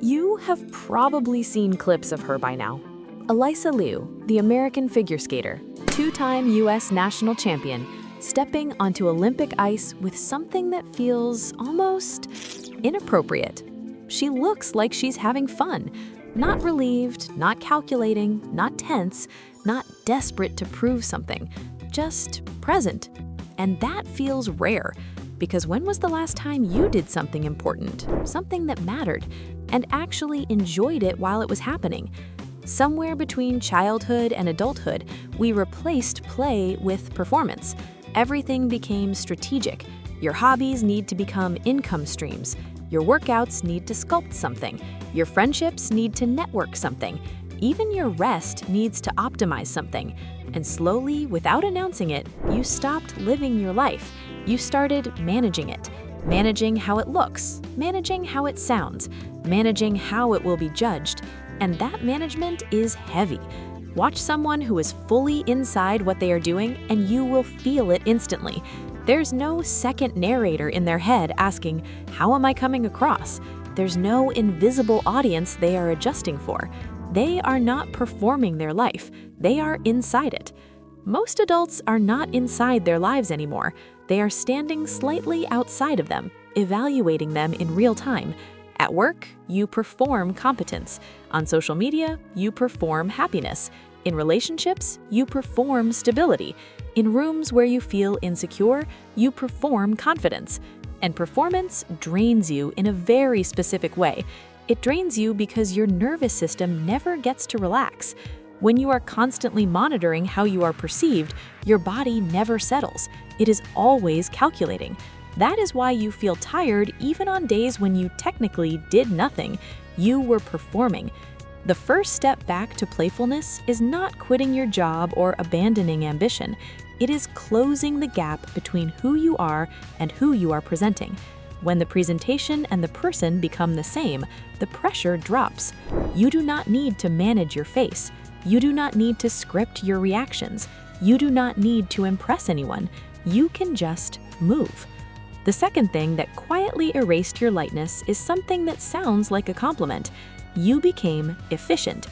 You have probably seen clips of her by now. Elisa Liu, the American figure skater, two-time US national champion, stepping onto Olympic ice with something that feels almost inappropriate. She looks like she's having fun, not relieved, not calculating, not tense, not desperate to prove something, just present. And that feels rare, because when was the last time you did something important, something that mattered, and actually enjoyed it while it was happening? Somewhere between childhood and adulthood, we replaced play with performance. Everything became strategic. Your hobbies need to become income streams. Your workouts need to sculpt something. Your friendships need to network something. Even your rest needs to optimize something. And slowly, without announcing it, you stopped living your life. You started managing it. Managing how it looks, managing how it sounds, managing how it will be judged. And that management is heavy. Watch someone who is fully inside what they are doing, and you will feel it instantly. There's no second narrator in their head asking, "How am I coming across?" There's no invisible audience they are adjusting for. They are not performing their life. They are inside it. Most adults are not inside their lives anymore. They are standing slightly outside of them, evaluating them in real time. At work, you perform competence. On social media, you perform happiness. In relationships, you perform stability. In rooms where you feel insecure, you perform confidence. And performance drains you in a very specific way. It drains you because your nervous system never gets to relax. When you are constantly monitoring how you are perceived, your body never settles. It is always calculating. That is why you feel tired even on days when you technically did nothing. You were performing. The first step back to playfulness is not quitting your job or abandoning ambition. It is closing the gap between who you are and who you are presenting. When the presentation and the person become the same, the pressure drops. You do not need to manage your face. You do not need to script your reactions. You do not need to impress anyone. You can just move. The second thing that quietly erased your lightness is something that sounds like a compliment. You became efficient.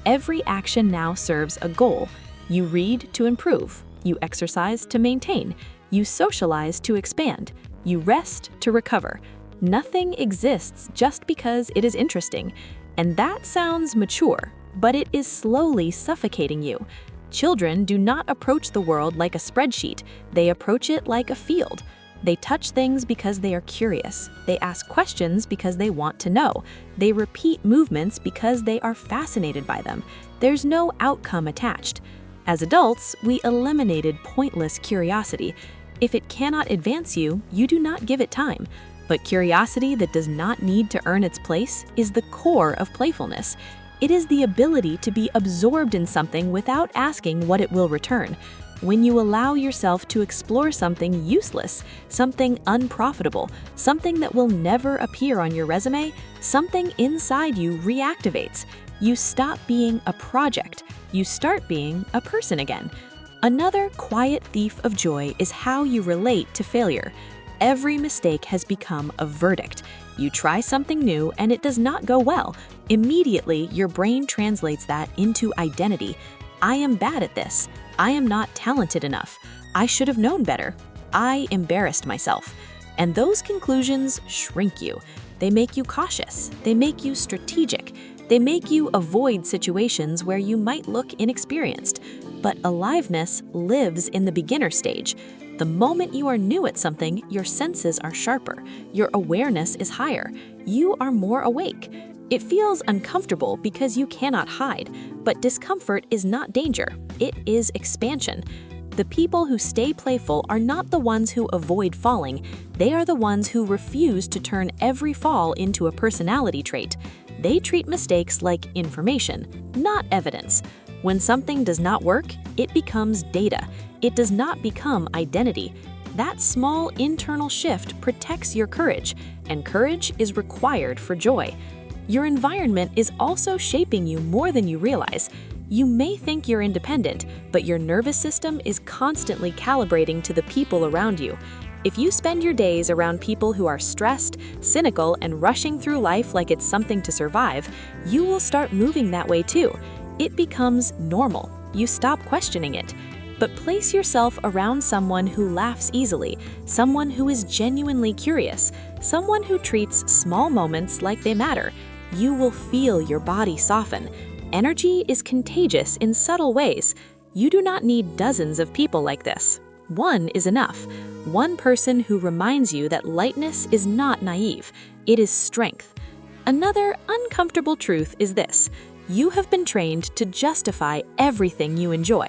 Every action now serves a goal. You read to improve. You exercise to maintain. You socialize to expand. You rest to recover. Nothing exists just because it is interesting. And that sounds mature, but it is slowly suffocating you. Children do not approach the world like a spreadsheet. They approach it like a field. They touch things because they are curious. They ask questions because they want to know. They repeat movements because they are fascinated by them. There's no outcome attached. As adults, we eliminated pointless curiosity. If it cannot advance you, you do not give it time. But curiosity that does not need to earn its place is the core of playfulness. It is the ability to be absorbed in something without asking what it will return. When you allow yourself to explore something useless, something unprofitable, something that will never appear on your resume, something inside you reactivates. You stop being a project. You start being a person again. Another quiet thief of joy is how you relate to failure. Every mistake has become a verdict. You try something new and it does not go well. Immediately, your brain translates that into identity. I am bad at this. I am not talented enough. I should have known better. I embarrassed myself. And those conclusions shrink you. They make you cautious. They make you strategic. They make you avoid situations where you might look inexperienced. But aliveness lives in the beginner stage. The moment you are new at something, your senses are sharper. Your awareness is higher. You are more awake. It feels uncomfortable because you cannot hide, but discomfort is not danger. It is expansion. The people who stay playful are not the ones who avoid falling. They are the ones who refuse to turn every fall into a personality trait. They treat mistakes like information, not evidence. When something does not work, it becomes data. It does not become identity. That small internal shift protects your courage, and courage is required for joy. Your environment is also shaping you more than you realize. You may think you're independent, but your nervous system is constantly calibrating to the people around you. If you spend your days around people who are stressed, cynical, and rushing through life like it's something to survive, you will start moving that way too. It becomes normal. You stop questioning it. But place yourself around someone who laughs easily, someone who is genuinely curious, someone who treats small moments like they matter. You will feel your body soften. Energy is contagious in subtle ways. You do not need dozens of people like this. One is enough. One person who reminds you that lightness is not naive. It is strength. Another uncomfortable truth is this: you have been trained to justify everything you enjoy.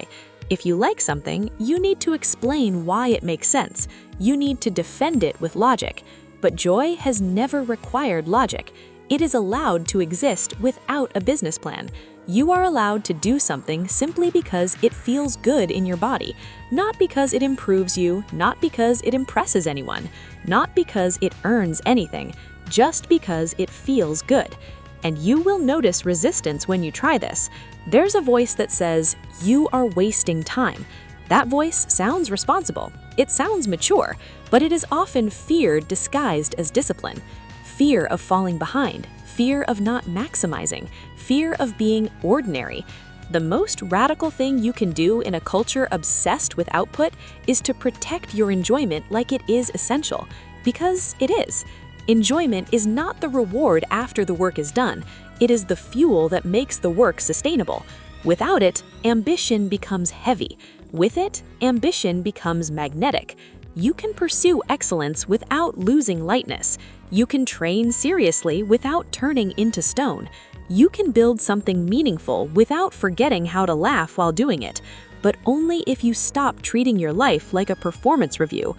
If you like something, you need to explain why it makes sense. You need to defend it with logic. But joy has never required logic. It is allowed to exist without a business plan. You are allowed to do something simply because it feels good in your body, not because it improves you, not because it impresses anyone, not because it earns anything, just because it feels good. And you will notice resistance when you try this. There's a voice that says, "You are wasting time." That voice sounds responsible. It sounds mature, but it is often fear disguised as discipline. Fear of falling behind, fear of not maximizing, fear of being ordinary. The most radical thing you can do in a culture obsessed with output is to protect your enjoyment like it is essential, because it is. Enjoyment is not the reward after the work is done. It is the fuel that makes the work sustainable. Without it, ambition becomes heavy. With it, ambition becomes magnetic. You can pursue excellence without losing lightness. You can train seriously without turning into stone. You can build something meaningful without forgetting how to laugh while doing it, but only if you stop treating your life like a performance review.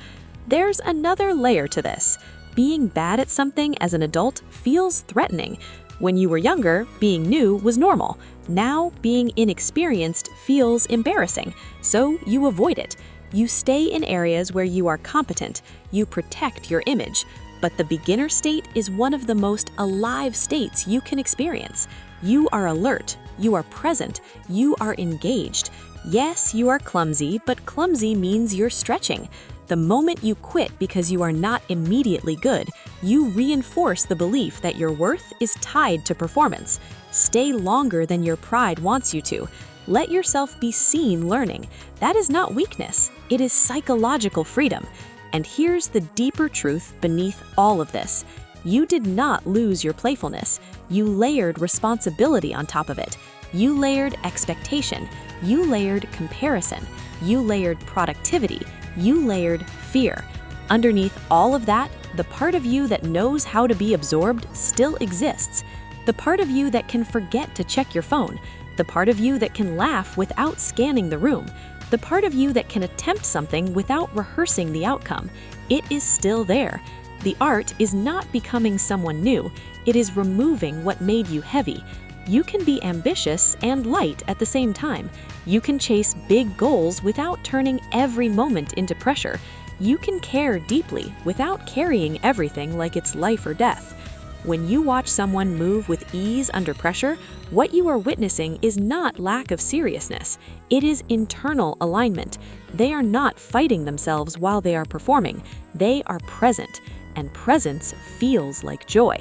There's another layer to this. Being bad at something as an adult feels threatening. When you were younger, being new was normal. Now, being inexperienced feels embarrassing, so you avoid it. You stay in areas where you are competent. You protect your image. But the beginner state is one of the most alive states you can experience. You are alert. You are present. You are engaged. Yes, you are clumsy, but clumsy means you're stretching. The moment you quit because you are not immediately good, you reinforce the belief that your worth is tied to performance. Stay longer than your pride wants you to. Let yourself be seen learning. That is not weakness. It is psychological freedom. And here's the deeper truth beneath all of this. You did not lose your playfulness. You layered responsibility on top of it. You layered expectation. You layered comparison. You layered productivity. You layered fear. Underneath all of that, the part of you that knows how to be absorbed still exists. The part of you that can forget to check your phone. The part of you that can laugh without scanning the room. The part of you that can attempt something without rehearsing the outcome. It is still there. The art is not becoming someone new. It is removing what made you heavy. You can be ambitious and light at the same time. You can chase big goals without turning every moment into pressure. You can care deeply without carrying everything like it's life or death. When you watch someone move with ease under pressure, what you are witnessing is not lack of seriousness. It is internal alignment. They are not fighting themselves while they are performing. They are present, and presence feels like joy.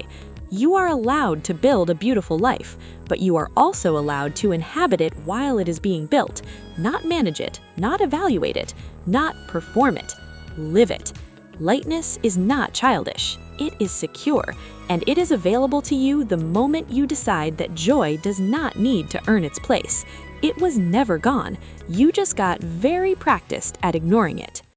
You are allowed to build a beautiful life, but you are also allowed to inhabit it while it is being built, not manage it, not evaluate it, not perform it. Live it. Lightness is not childish. It is secure, and it is available to you the moment you decide that joy does not need to earn its place. It was never gone. You just got very practiced at ignoring it.